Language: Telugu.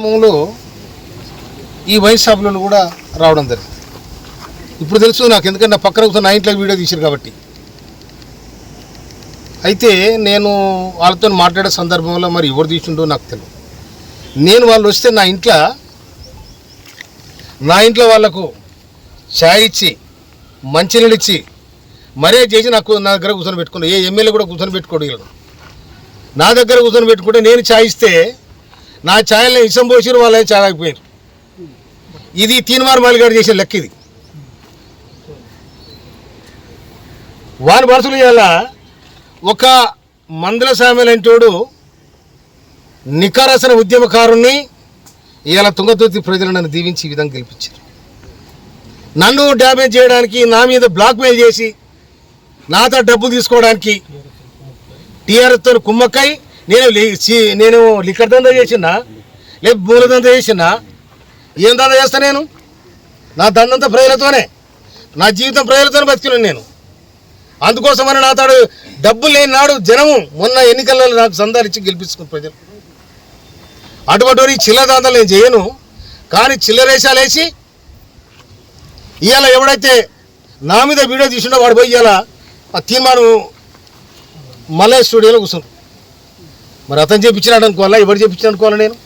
కార్యక్రమంలో ఈ వైన్ షాపులను కూడా రావడం జరిగింది. ఇప్పుడు తెలుసు నాకు, ఎందుకంటే నా పక్కన కూర్చొని నా ఇంట్లో వీడియో తీశారు కాబట్టి. అయితే నేను వాళ్ళతో మాట్లాడే సందర్భంలో మరి ఎవరు తీసిండో నాకు తెలియదు. నేను వాళ్ళు వస్తే నా ఇంట్లో వాళ్ళకు ఛాయ్ ఇచ్చి మంచినీళ్ళు ఇచ్చి మరే చేసి నా దగ్గర కూర్చొని పెట్టుకున్నాను. ఏ ఎమ్మెల్యే కూడా కూర్చొని పెట్టుకోడు. వీళ్ళు నా దగ్గర కూర్చొని పెట్టుకుంటే నేను ఛాయ్ ఇస్తే నా ఛాయల్ని ఇసం పోసిరు, వాళ్ళని ఛాయ్ ఆగిపోయారు. ఇది తీన్మార్ మాలిగాడు చేసే లెక్క. ఇది వారి మనసులు ఇవాళ ఒక మందుల సామెలంటోడు నికారసన ఉద్యమకారుణ్ణి ఇవాళ తుంగతుర్తి ప్రజలు నన్ను దీవించి ఈ విధంగా గెలిపించారు. నన్ను డ్యామేజ్ చేయడానికి, నా మీద బ్లాక్మెయిల్ చేసి నాతో డబ్బు తీసుకోవడానికి టీఆర్ఎస్తో కుమ్మక్కై నేను లిక్కర్ దందా చేసినా, లేదు మూల దందా చేసినా, ఏం దందా చేస్తా నేను? నా దందంతా ప్రజలతోనే, నా జీవితం ప్రజలతోనే బతికినాను నేను. అందుకోసమని నాతాడు డబ్బులు లేని నాడు జనము మొన్న ఎన్నికల్లో నాకు సందాలు ఇచ్చి గెలిపించుకున్న ప్రజలు. అటువంటి చిల్లర దందాలు నేను చేయను. కానీ చిల్లరేషాలు వేసి ఇవాళ ఎవడైతే నా మీద వీడియో తీసుండో వాడు పోయి ఇవాళ ఆ తీర్మానం మల్లయ్య స్టూడియోలో కూర్చున్నాడు. మరి అతను చేయించినాడు అనుకోవాలా, ఎవరు చేయించాడు అనుకోవాలా? నేను